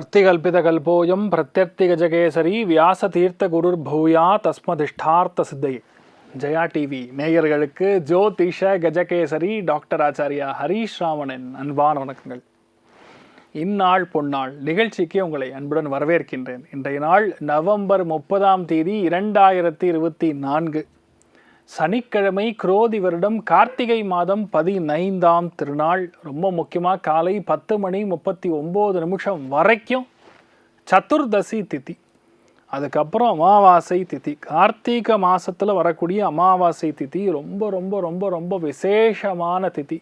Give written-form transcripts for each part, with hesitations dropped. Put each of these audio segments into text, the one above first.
கல்பிதகல்போயம் பிரத்யர்த்திகஜகேசரி வியாசதீர்த்த குருர் பூயா தஸ்மதிஷ்டார்த்த சித்தையே. ஜெயா டிவி நேயர்களுக்கு ஜோதிஷ கஜகேசரி டாக்டர் ஆச்சாரியா ஹரீஷ் ராமனின் அன்பான வணக்கங்கள். இந்நாள் பொன்னாள் நிகழ்ச்சிக்கு உங்களை அன்புடன் வரவேற்கின்றேன். இன்றைய நாள் நவம்பர் 30 2024 சனிக்கிழமை, குரோதி வருடம், கார்த்திகை மாதம் 15ஆம் திருநாள். ரொம்ப முக்கியமாக காலை 10:39 வரைக்கும் சதுர்தசி திதி, அதுக்கப்புறம் அமாவாசை திதி. கார்த்திகை மாதத்தில் வரக்கூடிய அமாவாசை திதி ரொம்ப ரொம்ப ரொம்ப ரொம்ப விசேஷமான திதி.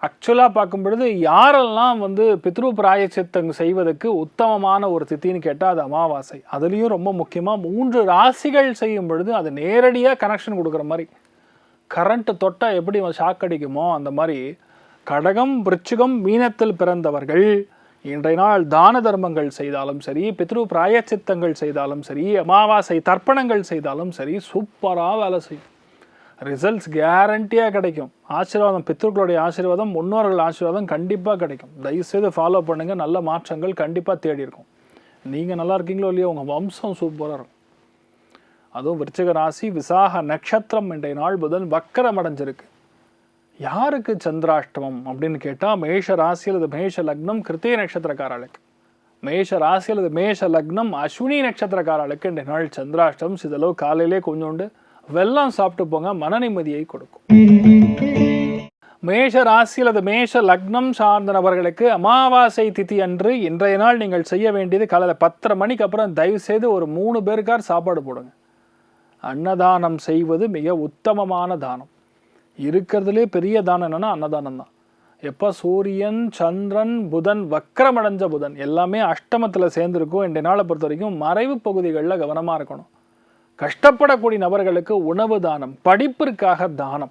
ஆக்சுவலாக பார்க்கும் பொழுது யாரெல்லாம் பித்ரு பிராயச்சித்தம் செய்வதற்கு உத்தமமான ஒரு தித்தின்னு கேட்டால் அது அமாவாசை. அதுலேயும் ரொம்ப முக்கியமாக 3 ராசிகள் செய்யும் பொழுது அது நேரடியாக கனெக்ஷன் கொடுக்குற மாதிரி, கரண்ட்டு தொட்டால் எப்படி ஷாக் அடிக்குமோ அந்த மாதிரி கடகம், விருச்சிகம், மீனத்தில் பிறந்தவர்கள் இன்றைய நாள் தான தர்மங்கள் செய்தாலும் சரி, பித்ரு பிராயச்சித்தங்கள் செய்தாலும் சரி, அமாவாசை தர்ப்பணங்கள் செய்தாலும் சரி, சூப்பராக வேலை செய்யும். ரிசல்ட்ஸ் கேரண்டியாக கிடைக்கும். ஆசீர்வாதம், பித்ருக்களுடைய ஆசீர்வாதம், முன்னோர்கள் ஆசீர்வாதம் கண்டிப்பாக கிடைக்கும். தயவுசெய்து ஃபாலோ பண்ணுங்கள். நல்ல மாற்றங்கள் கண்டிப்பாக தேடி இருக்கும். நீங்கள் நல்லா இருக்கீங்களோ இல்லையோ, உங்கள் வம்சம் சூப்பராக இருக்கும். அதுவும் விருச்சிக ராசி, விசாக நட்சத்திரம். இன்றைய நாள் புதன் வக்கரம் அடைஞ்சிருக்கு. யாருக்கு சந்திராஷ்டமம் அப்படின்னு கேட்டால், மேஷ ராசி அல்லது மேஷ லக்னம் கிருத்திகை நட்சத்திரக்காரர்களுக்கு, மேஷ ராசி அல்லது மேஷ லக்னம் அஸ்வினி நட்சத்திரக்காரர்களுக்கு இன்றைய நாள் சந்திராஷ்டமம். சிதளவு காலையிலே கொஞ்சோண்டு வெல்லம் சாப்பிட்டு போங்க, மன நிம்மதியை கொடுக்கும். மேஷ ராசி அல்லது மேஷ லக்னம் சார்ந்த நபர்களுக்கு அமாவாசை திதி அன்று இன்றைய நாள் நீங்கள் செய்ய வேண்டியது, காலையில் 10:30 மணிக்கு அப்புறம் தயவு செய்து ஒரு 3 பேருக்கார் சாப்பாடு போடுங்க. அன்னதானம் செய்வது மிக உத்தமமான தானம். இருக்கிறதுலே பெரிய தானம் என்னன்னா அன்னதானம் தான். எப்போ சூரியன், சந்திரன், புதன், வக்கரமடைஞ்ச புதன் எல்லாமே அஷ்டமத்தில் சேர்ந்துருக்கும். இன்றைய நாளை பொறுத்த வரைக்கும் மறைவு பகுதிகளில் கவனமாக இருக்கணும். கஷ்டப்படக்கூடிய நபர்களுக்கு உணவு தானம், படிப்பிற்காக தானம்,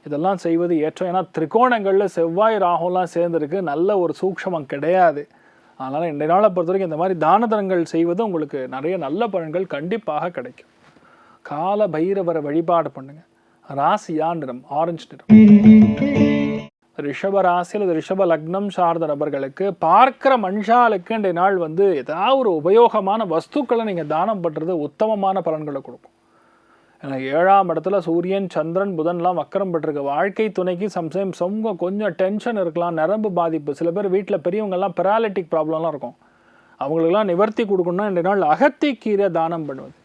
இதெல்லாம் செய்வது ஏற்றம். ஏன்னா திரிகோணங்களில் செவ்வாய் ராகுலாம் சேர்ந்துருக்கு, நல்ல ஒரு சூக்ஷமம் கிடையாது. அதனால் இன்றைய நாளை பொறுத்த வரைக்கும் இந்த மாதிரி தான தரங்கள் செய்வது உங்களுக்கு நிறைய நல்ல பலன்கள் கண்டிப்பாக கிடைக்கும். கால பைரவரை வழிபாடு பண்ணுங்க. ராசியா நிறம் ஆரஞ்சு நிறம். ரிஷப ராசி அல்லது ரிஷப லக்னம் சார்ந்த நபர்களுக்கு பார்க்கிற மனுஷாலுக்கு இன்றைய நாள் ஏதாவது ஒரு உபயோகமான வஸ்துக்களை நீங்கள் தானம் பண்ணுறது உத்தமமான பலன்களை கொடுக்கும். ஏன்னா 7ஆம் இடத்துல சூரியன், சந்திரன், புதன்லாம் வக்கரம் பெற்றிருக்கு. வாழ்க்கை துணைக்கு சம்சயம் கொஞ்சம் டென்ஷன் இருக்கலாம், நரம்பு பாதிப்பு. சில பேர் வீட்டில் பெரியவங்கெல்லாம் பெராலிட்டிக் ப்ராப்ளம்லாம் இருக்கும். அவங்களுக்கெல்லாம் நிவர்த்தி கொடுக்கணும்னா இன்றைய நாள் அகத்தி கீரை தானம் பண்ணுவது.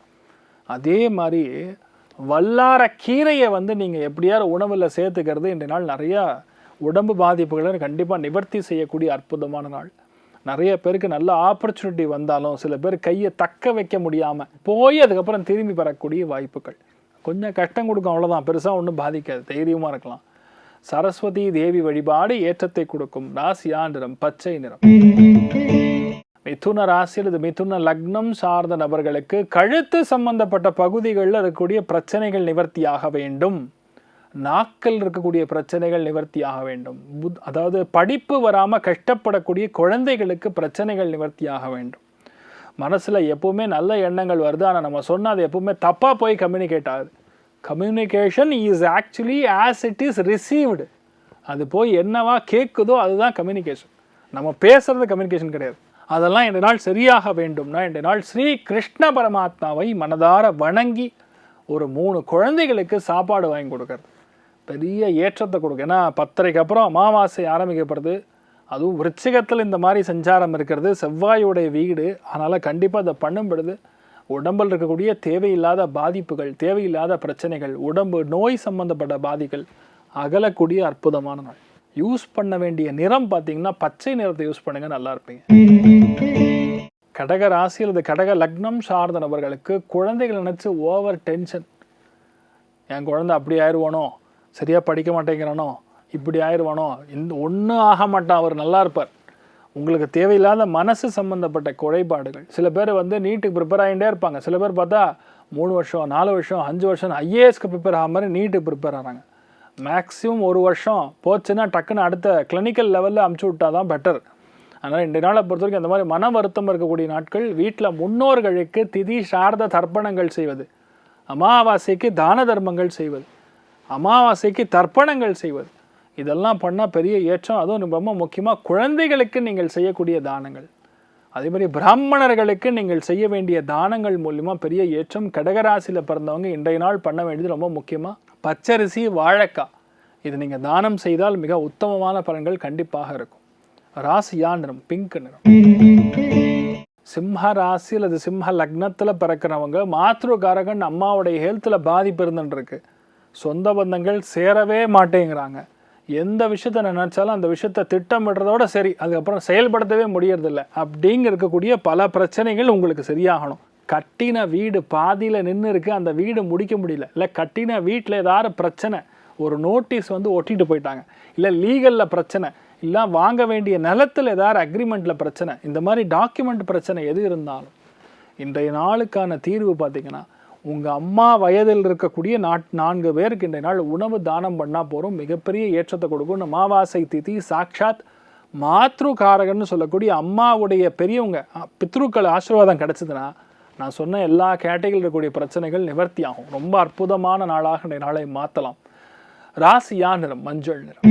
அதே மாதிரி வல்லார கீரையை நீங்கள் எப்படியாவது உணவில் சேர்த்துக்கிறது இன்றைய நாள் நிறையா உடம்பு பாதிப்புகளை கண்டிப்பாக நிவர்த்தி செய்யக்கூடிய அற்புதமான நாள். நிறைய பேருக்கு நல்ல ஆப்பர்ச்சுனிட்டி வந்தாலும் சில பேர் கையை தக்க வைக்க முடியாமல் போய் அதுக்கப்புறம் திரும்பி பெறக்கூடிய வாய்ப்புகள் கொஞ்சம் கஷ்டம் கொடுக்கும். அவ்வளோதான், பெருசாக ஒன்றும் பாதிக்காது, தைரியமாக இருக்கலாம். சரஸ்வதி தேவி வழிபாடு ஏற்றத்தை கொடுக்கும். ராசியா நிறம் பச்சை நிறம். மிதுன ராசி அல்லது மிதுன லக்னம் சார்ந்த நபர்களுக்கு கழுத்து சம்பந்தப்பட்ட பகுதிகளில் இருக்கக்கூடிய பிரச்சனைகள் நிவர்த்தியாக வேண்டும். நாக்கில் இருக்கக்கூடிய பிரச்சனைகள் நிவர்த்தியாக வேண்டும். அதாவது படிப்பு வராமல் கஷ்டப்படக்கூடிய குழந்தைகளுக்கு பிரச்சனைகள் நிவர்த்தியாக வேண்டும். மனசில் எப்பவுமே நல்ல எண்ணங்கள் வருது, ஆனால் நம்ம சொன்னால் அது எப்பவுமே தப்பாக போய் கம்யூனிகேட் ஆகுது. Communication is actually as it is received. அது போய் என்னவா கேட்குதோ அதுதான் கம்யூனிகேஷன். நம்ம பேசுறது கம்யூனிகேஷன் கிடையாது. அதெல்லாம் இந்த நாள் சரியாக வேண்டும்னா இந்த நாள் ஸ்ரீ கிருஷ்ண பரமாத்மாவை மனதார வணங்கி ஒரு 3 குழந்தைகளுக்கு சாப்பாடு வாங்கி கொடுக்கறது பெரிய ஏற்றத்தை கொடுக்கும். ஏன்னா 10:30 அப்புறம் அமாவாசை ஆரம்பிக்கப்படுது. அதுவும் விருச்சிகத்தில் இந்த மாதிரி சஞ்சாரம் இருக்கிறது, செவ்வாயுடைய வீடு. அதனால் கண்டிப்பாக அதை பண்ணும் பொழுது உடம்பில் இருக்கக்கூடிய தேவையில்லாத பாதிப்புகள், தேவையில்லாத பிரச்சனைகள், உடம்பு நோய் சம்பந்தப்பட்ட பாதிகள் அகலக்கூடிய அற்புதமான நாள். யூஸ் பண்ண வேண்டிய நிறம் பார்த்தீங்கன்னா பச்சை நிறத்தை யூஸ் பண்ணுங்க, நல்லா இருப்பீங்க. கடக ராசி அல்லது கடக லக்னம் சார்ந்த நபர்களுக்கு குழந்தைகள் நினச்சி ஓவர் டென்ஷன். என் குழந்தை அப்படி ஆயிடுவானோ, சரியாக படிக்க மாட்டேங்கிறானோ, இப்படி ஆயிடுவானோ, ஒன்றும் ஆக மாட்டான், அவர் நல்லா இருப்பார். உங்களுக்கு தேவையில்லாத மனசு சம்மந்தப்பட்ட குறைபாடுகள். சில பேர் நீட்டுக்கு ப்ரிப்பேர் ஆகிட்டே இருப்பாங்க. சில பேர் பார்த்தா 3 வருஷம் 4 வருஷம் 5 வருஷம் ஐஏஎஸ்க்கு ப்ரிப்பேர் ஆக மாதிரி நீட்டுக்கு ப்ரிப்பேர் ஆகிறாங்க. மேக்ஸிமம் 1 வருஷம் போச்சுன்னா டக்குன்னு அடுத்த கிளினிக்கல் லெவலில் அமுச்சு விட்டால் தான் பெட்டர். அதனால் இன்றைய நாளை பொறுத்த வரைக்கும் அந்த மாதிரி மன வருத்தம் இருக்கக்கூடிய நாட்கள். வீட்டில் முன்னோர்களுக்கு திதி சார்ந்த தர்ப்பணங்கள் செய்வது, அமாவாசைக்கு தான தர்மங்கள் செய்வது, அமாவாசைக்கு தர்ப்பணங்கள் செய்வது, இதெல்லாம் பண்ணால் பெரிய ஏற்றம். அதுவும் ரொம்ப முக்கியமாக குழந்தைகளுக்கு நீங்கள் செய்யக்கூடிய தானங்கள், அதே மாதிரி பிராமணர்களுக்கு நீங்கள் செய்ய வேண்டிய தானங்கள் மூலிமா பெரிய ஏற்றம். கடகராசியில் பிறந்தவங்க இன்றைய நாள் பண்ண வேண்டியது ரொம்ப முக்கியமாக பச்சரிசி, வாழைக்காய் இது நீங்கள் தானம் செய்தால் மிக உத்தமமான பலன்கள் கண்டிப்பாக இருக்கும். ராசியா நிறம் பிங்க் நிறம். சிம்ம ராசி அல்லது சிம்ம லக்னத்தில் பிறக்கிறவங்க மாத்ருகாரகன் அம்மாவுடைய ஹெல்த்தில் பாதிப்பு இருந்துருக்கு. சொந்த பந்தங்கள் சேரவே மாட்டேங்கிறாங்க. எந்த விஷயத்த நினைச்சாலும் அந்த விஷயத்த திட்டமிடுறதோட சரி, அதுக்கப்புறம் செயல்படுத்தவே முடியறதில்ல அப்படிங்க இருக்கக்கூடிய பல பிரச்சனைகள் உங்களுக்கு சரியாகணும். கட்டின வீடு பாதியில் நின்று இருக்கு, அந்த வீடு முடிக்க முடியல, இல்லை கட்டின வீட்டில் ஏதாவது பிரச்சனை, ஒரு நோட்டீஸ் ஒட்டிட்டு போயிட்டாங்க, இல்லை லீகலில் பிரச்சனை, இல்லை வாங்க வேண்டிய நிலத்தில் ஏதாவது அக்ரிமெண்ட்டில் பிரச்சனை, இந்த மாதிரி டாக்குமெண்ட் பிரச்சனை எது இருந்தாலும் இன்றைய நாளுக்கான தீர்வு பார்த்திங்கன்னா உங்கள் அம்மா வயதில் இருக்கக்கூடிய 4 பேருக்கு இன்றைய நாள் உணவு தானம் பண்ணால் போகிறோம். மிகப்பெரிய ஏற்றத்தை கொடுக்கும். அமாவாசை திதி சாட்சாத் மாத்ருகாரகன்னு சொல்லக்கூடிய அம்மாவுடைய பெரியவங்க பித்ருக்கள் ஆசீர்வாதம் கிடச்சிதுன்னா நான் சொன்ன எல்லா கேட்டகரியில் இருக்கக்கூடிய பிரச்சனைகள் நிவர்த்தி ஆகும். ரொம்ப அற்புதமான நாளாக இன்றைய நாளை மாற்றலாம். ராசியா நிறம் மஞ்சள் நிறம்.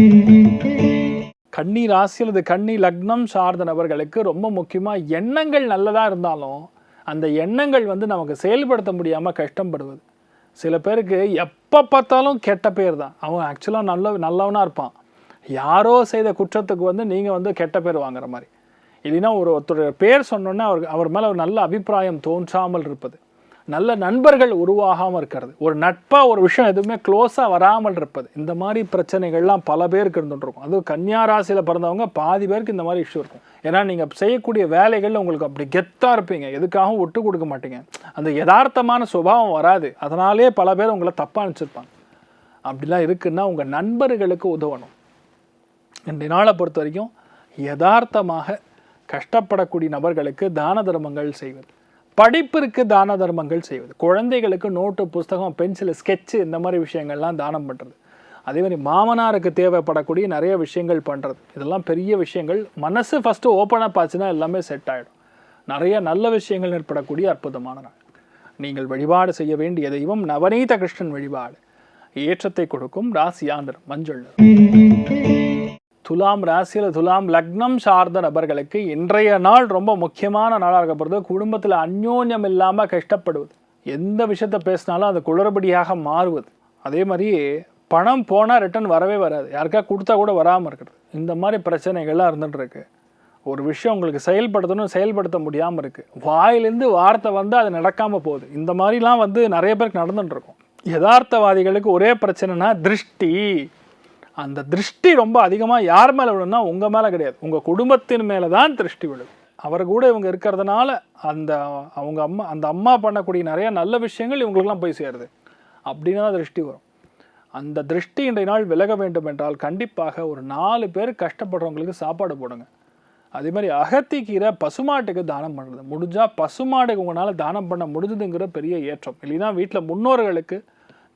கன்னி ராசி அல்லது கன்னி லக்னம் சார்ந்த நபர்களுக்கு ரொம்ப முக்கியமாக எண்ணங்கள் நல்லதாக இருந்தாலும் அந்த எண்ணங்கள் நமக்கு செயல்படுத்த முடியாமல் கஷ்டப்படுவது. சில பேருக்கு எப்போ பார்த்தாலும் கெட்ட பேர் தான். அவன் ஆக்சுவலாக நல்லவனாக இருப்பான். யாரோ செய்த குற்றத்துக்கு நீங்கள் கெட்ட பேர் வாங்குற மாதிரி, இல்லைன்னா ஒருத்தர் பேர் சொன்னோன்னே அவர் மேலே ஒரு நல்ல அபிப்பிராயம் தோன்றாமல் இருப்பது, நல்ல நண்பர்கள் உருவாகாமல் இருக்கிறது, ஒரு நட்பாக ஒரு விஷயம் எதுவுமே க்ளோஸாக வராமல் இருப்பது, இந்த மாதிரி பிரச்சனைகள்லாம் பல பேருக்கு இருந்துகிட்ருக்கும். அதுவும் கன்னியா ராசியில் பிறந்தவங்க பாதி பேருக்கு இந்த மாதிரி இஷ்யூ இருக்கும். ஏன்னா நீங்கள் செய்யக்கூடிய வேலைகள் உங்களுக்கு அப்படி கெத்தாக இருப்பீங்க, எதுக்காகவும் விட்டு கொடுக்க மாட்டீங்க, அந்த யதார்த்தமான சுபாவம் வராது. அதனாலே பல பேர் உங்களை தப்பாக நினச்சிருப்பாங்க. அப்படிலாம் இருக்குன்னா உங்கள் நண்பர்களுக்கு உதவணும். இன்றைய நாளை பொறுத்த வரைக்கும் யதார்த்தமாக கஷ்டப்படக்கூடிய நபர்களுக்கு தான தர்மங்கள் செய்வது, படிப்பிற்கு தான தர்மங்கள் செய்வது, குழந்தைகளுக்கு நோட்டு புஸ்தகம் பென்சில் ஸ்கெட்சு இந்த மாதிரி விஷயங்கள்லாம் தானம் பண்ணுறது, அதே மாதிரி மாமனாருக்கு தேவைப்படக்கூடிய நிறைய விஷயங்கள் பண்ணுறது, இதெல்லாம் பெரிய விஷயங்கள். மனசு ஃபஸ்ட்டு ஓப்பன் ஆச்சுன்னா எல்லாமே செட் ஆகிடும். நிறைய நல்ல விஷயங்கள் ஏற்படக்கூடிய அற்புதமான நாள். நீங்கள் வழிபாடு செய்ய வேண்டிய தெய்வம் நவநீத கிருஷ்ணன் வழிபாடு. ஏற்றத்தை கொடுக்கும். ராசியா நிறம் மஞ்சள் நிறம். துலாம் ராசியில் துலாம் லக்னம் சார்ந்த நபர்களுக்கு இன்றைய நாள் ரொம்ப முக்கியமான நாளாக இருக்கப்படுது. குடும்பத்தில் அந்யோன்யம் இல்லாமல் கஷ்டப்படுவது, எந்த விஷயத்த பேசினாலும் அது குளறுபடியாக மாறுவது, அதே மாதிரி பணம் போனால் ரிட்டர்ன் வரவே வராது, யாருக்கா கொடுத்தா கூட வராமல் இருக்கிறது, இந்த மாதிரி பிரச்சனைகள்லாம் இருந்துகிட்ருக்கு. ஒரு விஷயம் உங்களுக்கு செயல்படுத்த முடியாமல் இருக்குது, வாயிலேருந்து வார்த்தை அது நடக்காமல் போகுது, இந்த மாதிரிலாம் நிறைய பேருக்கு நடந்துகிட்ருக்கும். யதார்த்தவாதிகளுக்கு ஒரே பிரச்சனைனா திருஷ்டி. அந்த திருஷ்டி ரொம்ப அதிகமாக யார் மேலே விழுன்னா உங்கள் மேலே கிடையாது, உங்கள் குடும்பத்தின் மேலே தான் திருஷ்டி விழுது. அவர் கூட இவங்க இருக்கிறதுனால அந்த அம்மா பண்ணக்கூடிய நிறைய நல்ல விஷயங்கள் இவங்களுக்குலாம் போய் சேருது. அப்படின்னா திருஷ்டி வரும். அந்த திருஷ்டி இன்றைய நாள் விலக வேண்டும் என்றால் கண்டிப்பாக ஒரு 4 பேர் கஷ்டப்படுறவங்களுக்கு சாப்பாடு போடுங்க. அதே மாதிரி அகத்திக்கீரை பசுமாட்டுக்கு தானம் பண்ணுறது, முடிஞ்சால் பசுமாட்டுக்கு உங்களால் தானம் பண்ண முடிஞ்சதுங்கிற பெரிய ஏற்றம். இல்லைன்னா வீட்டில் முன்னோர்களுக்கு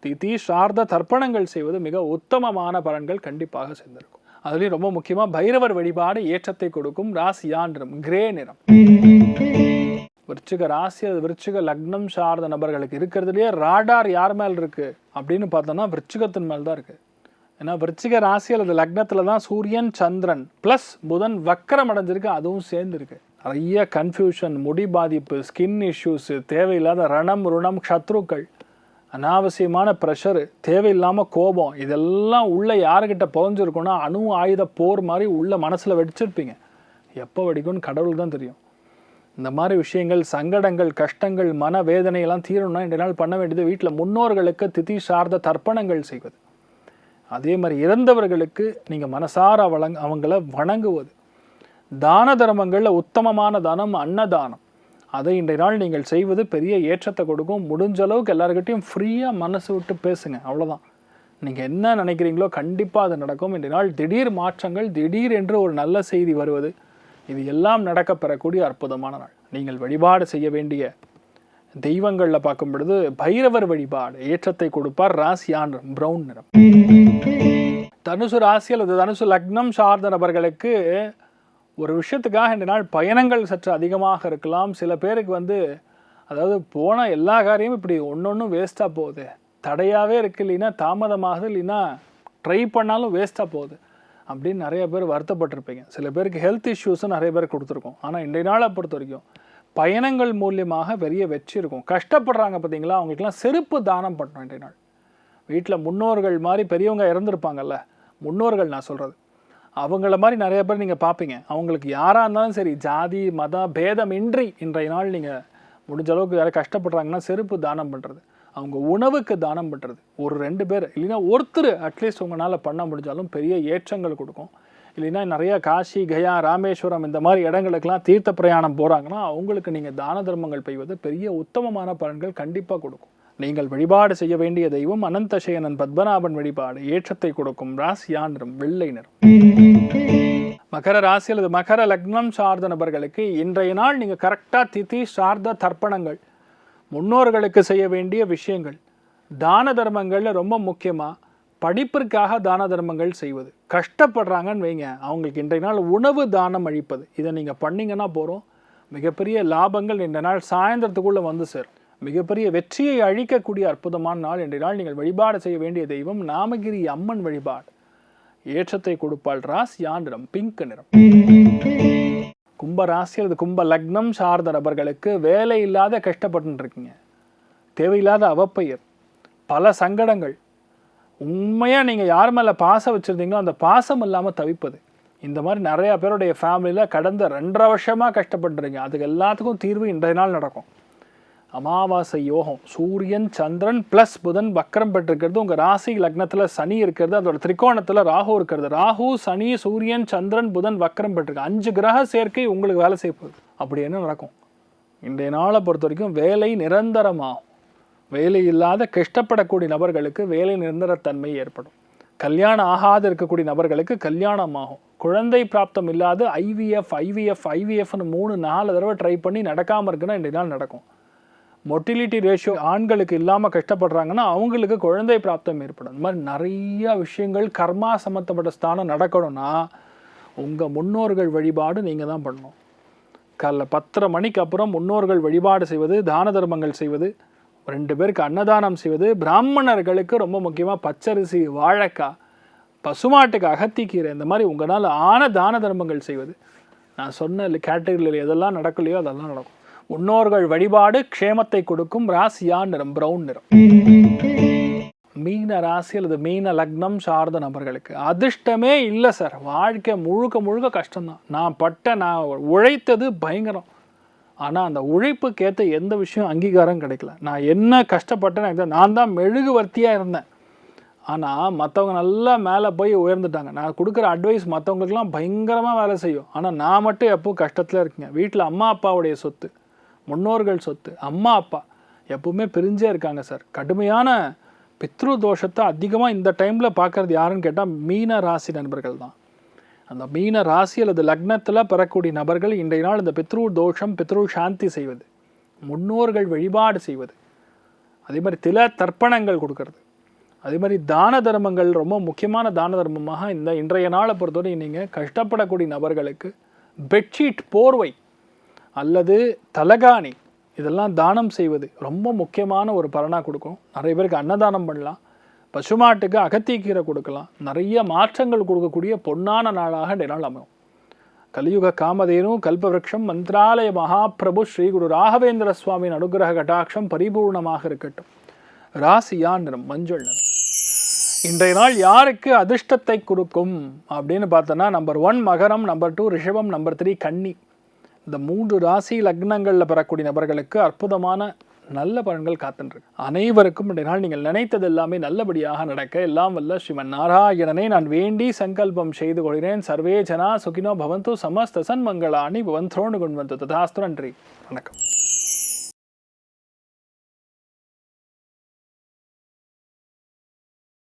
திதி சார்ந்த தர்ப்பணங்கள் செய்வது மிக உத்தமமான பலன்கள் கண்டிப்பாக சேர்ந்திருக்கும். அதுலேயும் ரொம்ப முக்கியமாக பைரவர் வழிபாடு ஏற்றத்தை கொடுக்கும். ராசியா நிறம் கிரே நிறம். விருச்சிக ராசி அது விருச்சிக லக்னம் சார்ந்த நபர்களுக்கு இருக்கிறதுலேயே ராடார் யார் மேல் இருக்குது அப்படின்னு பார்த்தோம்னா விருச்சிகத்தின் மேல் தான் இருக்குது. ஏன்னா விருச்சிக ராசி அல்லது லக்னத்தில் தான் சூரியன் சந்திரன் ப்ளஸ் புதன் வக்கரம் அடைஞ்சிருக்கு, அதுவும் சேர்ந்துருக்கு. நிறைய கன்ஃபியூஷன், முடி பாதிப்பு, ஸ்கின் இஷ்யூஸு, தேவையில்லாத ருணம் சத்ருக்கள், அனாவசியமான ப்ரெஷரு, தேவையில்லாமல் கோபம், இதெல்லாம் உள்ளே யாருக்கிட்ட புதஞ்சிருக்குன்னா அணு ஆயுத போர் மாதிரி உள்ள மனசில் வெடிச்சிருப்பீங்க. எப்போ வெடிக்கும்னு கடவுள் தான் தெரியும். இந்த மாதிரி விஷயங்கள், சங்கடங்கள், கஷ்டங்கள், மன வேதனையெல்லாம் தீரணும்னா இன்றைய நாள் பண்ண வேண்டியது வீட்டில் முன்னோர்களுக்கு திதி சார்ந்த தர்ப்பணங்கள் செய்வது. அதே மாதிரி இறந்தவர்களுக்கு நீங்கள் மனசார அவங்கள வணங்குவது. தான தர்மங்களில் உத்தமமான தானம் அன்னதானம். அதை இன்றைய நாள் நீங்கள் செய்வது பெரிய ஏற்றத்தை கொடுக்கும். முடிஞ்ச அளவுக்கு எல்லாருக்கிட்டையும் ஃப்ரீயாக மனசு விட்டு பேசுங்க, அவ்வளோதான். நீங்கள் என்ன நினைக்கிறீங்களோ கண்டிப்பாக அது நடக்கும். இன்றைய நாள் திடீர் மாற்றங்கள், திடீர் என்று ஒரு நல்ல செய்தி வருவது, இது எல்லாம் நடக்க பெறக்கூடிய அற்புதமான நாள். நீங்கள் வழிபாடு செய்ய வேண்டிய தெய்வங்களில் பார்க்கும் பொழுது பைரவர் வழிபாடு ஏற்றத்தை கொடுப்பார். ராசியா நிறம் பிரவுன் நிறம். தனுசு ராசி அல்லது தனுசு லக்னம் சார்ந்த நபர்களுக்கு ஒரு விஷயத்துக்காக இந்த நாள் பயணங்கள் சற்று அதிகமாக இருக்கலாம். சில பேருக்கு அதாவது போன எல்லா காரியமும் இப்படி ஒன்றொன்றும் வேஸ்ட்டாக போகுது, தடையாகவே இருக்குது, இல்லைன்னா தாமதமாகுது, இல்லைன்னா ட்ரை பண்ணாலும் வேஸ்ட்டாக போகுது. அப்படின்னு நிறைய பேர் வருத்தப்பட்டிருப்பீங்க. சில பேருக்கு ஹெல்த் இஷ்யூஸும் நிறைய பேர் கொடுத்துருக்கோம். ஆனால் இன்றைய நாளை பொறுத்த வரைக்கும் பயணங்கள் மூலியமாக பெரிய வெற்றி இருக்கும். கஷ்டப்படுறாங்க பார்த்தீங்களா, அவங்களுக்குலாம் செருப்பு தானம் பண்ணணும். இன்றைய நாள் வீட்டில் முன்னோர்கள் மாதிரி பெரியவங்க இறந்துருப்பாங்கல்ல, முன்னோர்கள் நான் சொல்கிறது, அவங்கள மாதிரி நிறைய பேர் நீங்கள் பார்ப்பீங்க. அவங்களுக்கு யாராக இருந்தாலும் சரி, ஜாதி மத பேதமின்றி இன்றைய நாள் நீங்கள் முடிஞ்ச அளவுக்கு யாரும் கஷ்டப்படுறாங்கன்னா செருப்பு தானம் பண்ணுறது, அவங்க உணவுக்கு தானம் பண்ணுறது, ஒரு 2 பேர் இல்லைன்னா ஒருத்தர் அட்லீஸ்ட் உங்களால் பண்ண முடிஞ்சாலும் பெரிய ஏற்றங்கள் கொடுக்கும். இல்லைன்னா நிறையா காசி, கயா, ராமேஸ்வரம் இந்த மாதிரி இடங்களுக்கெல்லாம் தீர்த்த பிரயாணம் போகிறாங்கன்னா அவங்களுக்கு நீங்கள் தான தர்மங்கள் பெய்வது பெரிய உத்தமமான பலன்கள் கண்டிப்பாக கொடுக்கும். நீங்கள் வழிபாடு செய்ய வேண்டிய தெய்வம் அனந்தசயனன் பத்மநாபன் வழிபாடு. ஏற்றத்தை கொடுக்கும் ராசியா நிறம் வெள்ளை நிறம். மகர ராசி அல்லது மகர லக்னம் சார்ந்த நபர்களுக்கு இன்றைய நாள் நீங்கள் கரெக்டாக திதி சார்ந்த தர்ப்பணங்கள், முன்னோர்களுக்கு செய்ய வேண்டிய விஷயங்கள், தான தர்மங்களில் ரொம்ப முக்கியமாக படிப்பிற்காக தான தர்மங்கள் செய்வது. கஷ்டப்படுறாங்கன்னு வைங்க, அவங்களுக்கு இன்றைய நாள் உணவு தானம் அளிப்பது, இதை நீங்கள் பண்ணிங்கன்னா போகிறோம் மிகப்பெரிய லாபங்கள் இன்றைய நாள் சாயந்தரத்துக்குள்ளே வந்து சேரும். மிகப்பெரிய வெற்றியை அழிக்கக்கூடிய அற்புதமான நாள் இன்றைய நாள். நீங்கள் வழிபாடு செய்ய வேண்டிய தெய்வம் நாமகிரி அம்மன் வழிபாடு. ஏற்றத்தை கொடுப்பாள் ராசியா நிறம் பிங்க் நிறம். கும்ப ராசி அல்லது கும்ப லக்னம் சார்ந்த நபர்களுக்கு வேலை இல்லாத கஷ்டப்பட்டு இருக்கீங்க, தேவையில்லாத அவப்பெயர், பல சங்கடங்கள், உண்மையாக நீங்கள் யார் மேலே பாசம் வச்சுருந்தீங்களோ அந்த பாசம் இல்லாமல் தவிப்பது, இந்த மாதிரி நிறையா பேருடைய ஃபேமிலியில் கடந்த 2.5 வருஷமாக கஷ்டப்பட்டுருங்க. அதுக்கு எல்லாத்துக்கும் தீர்வு இன்றைய நாள் நடக்கும். அமாவாசை யோகம், சூரியன் சந்திரன் ப்ளஸ் புதன் வக்கரம் பெற்றிருக்கிறது. உங்கள் ராசி லக்னத்தில் சனி இருக்கிறது, அதோட திரிகோணத்தில் ராகு இருக்கிறது. ராகு, சனி, சூரியன், சந்திரன், புதன் வக்கரம் பெற்றிருக்கு. 5 கிரக சேர்க்கை உங்களுக்கு வேலை செய்ய போகுது. அப்படி என்ன நடக்கும்? இன்றைய நாளை பொறுத்த வரைக்கும் வேலை நிரந்தரமாகும். வேலை இல்லாத கஷ்டப்படக்கூடிய நபர்களுக்கு வேலை நிரந்தரத்தன்மை ஏற்படும். கல்யாணம் ஆகாது இருக்கக்கூடிய நபர்களுக்கு கல்யாணம் ஆகும். குழந்தை பிராப்தம் இல்லாத ஐவிஎஃப்னு 3-4 தடவை ட்ரை பண்ணி நடக்காமல் இருக்குன்னா இன்றைய நாள் நடக்கும். மொட்டிலிட்டி ரேஷியோ ஆண்களுக்கு இல்லாமல் கஷ்டப்படுறாங்கன்னா அவங்களுக்கு குழந்தை பிராப்தம் ஏற்படும். இந்த மாதிரி நிறைய விஷயங்கள் கர்மா சம்மந்தப்பட்ட ஸ்தானம் நடக்கணும்னா உங்கள் முன்னோர்கள் வழிபாடு நீங்கள் தான் பண்ணணும். காலைல 10:30 மணிக்கு அப்புறம் முன்னோர்கள் வழிபாடு செய்வது, தான தர்மங்கள் செய்வது, 2 பேருக்கு அன்னதானம் செய்வது, பிராமணர்களுக்கு ரொம்ப முக்கியமாக பச்சரிசி, வாழைக்காய், பசுமாட்டுக்கு அகத்திக்கீரை, இந்த மாதிரி உங்களால் ஆன தான தர்மங்கள் செய்வது. நான் சொன்ன கேட்டகரியில் எதெல்லாம் நடக்கலையோ அதெல்லாம் நடக்கும். முன்னோர்கள் வழிபாடு க்ஷேமத்தை கொடுக்கும் ராசியா நிறம் பிரவுன் நிறம். மீன ராசி அல்லது மீன லக்னம் சார்ந்த நபர்களுக்கு அதிர்ஷ்டமே இல்லை சார், வாழ்க்கை முழுக்க கஷ்டம்தான். நான் உழைத்தது பயங்கரம், ஆனால் அந்த உழைப்புக்கேற்ற எந்த விஷயம் அங்கீகாரம் கிடைக்கல. நான் என்ன கஷ்டப்பட்டேன்னு நான் தான் மெழுகுவர்த்தியாக இருந்தேன், ஆனால் மற்றவங்க நல்லா மேலே போய் உயர்ந்துட்டாங்க. நான் கொடுக்குற அட்வைஸ் மற்றவங்களுக்குலாம் பயங்கரமாக வேலை செய்யும், ஆனால் நான் மட்டும் எப்பவும் கஷ்டத்தில் இருக்கேங்க. வீட்டில் அம்மா அப்பாவுடைய சொத்து, முன்னோர்கள் சொத்து, அம்மா அப்பா எப்பவுமே பிரிஞ்சே இருக்காங்க சார். கடுமையான பித்ரு தோஷத்தை அதிகமாக இந்த டைமில் பார்க்குறது யாருன்னு கேட்டால் மீன ராசி நண்பர்கள் தான். அந்த மீன ராசி அல்லது லக்னத்தில் பெறக்கூடிய நபர்கள் இன்றைய நாள் இந்த பித்ரு தோஷம், பித்ரு சாந்தி செய்வது, முன்னோர்கள் வழிபாடு செய்வது, அதே மாதிரி தில தர்ப்பணங்கள் கொடுக்கறது, அதே மாதிரி தான தர்மங்கள் ரொம்ப முக்கியமான தான தர்மமாக இந்த இன்றைய நாளை பொறுத்தவரை நீங்கள் கஷ்டப்படக்கூடிய நபர்களுக்கு பெட்ஷீட், போர்வை அல்லது தலகாணி இதெல்லாம் தானம் செய்வது ரொம்ப முக்கியமான ஒரு பலனாக கொடுக்கும். நிறைய பேருக்கு அன்னதானம் பண்ணலாம், பசுமாட்டுக்கு அகத்திக்கீரை கொடுக்கலாம். நிறைய மாற்றங்கள் கொடுக்கக்கூடிய பொன்னான நாளாக இந்த நாள் அமையும். கலியுக காமதேனு கல்பவருஷம் மந்திராலய மகாபிரபு ஸ்ரீ குரு ராகவேந்திர சுவாமியின் அனுகிரக கடாட்சம் பரிபூர்ணமாக இருக்கட்டும். ராசியா நிறம் மஞ்சள் நிறம். இன்றைய நாள் யாருக்கு அதிர்ஷ்டத்தை கொடுக்கும் அப்படின்னு பார்த்தோன்னா, நம்பர் 1 மகரம், நம்பர் 2 ரிஷபம், நம்பர் 3 கன்னி. இந்த 3 ராசி லக்னங்களில் பெறக்கூடிய நபர்களுக்கு அற்புதமான நல்ல பலன்கள் காத்துருக்கு. அனைவருக்கும் இன்றைய நாள் நீங்கள் நினைத்தது எல்லாமே நல்லபடியாக நடக்க எல்லாம் வல்ல ஸ்ரீமன் நாராயணனை நான் வேண்டி சங்கல்பம் செய்து கொள்கிறேன். சர்வே ஜனா சுகினோ பவந்து, சமஸ்த சன்மங்களானி பவந்தோன்னு கொண்டு வந்து ததாஸ்து. நன்றி, வணக்கம்.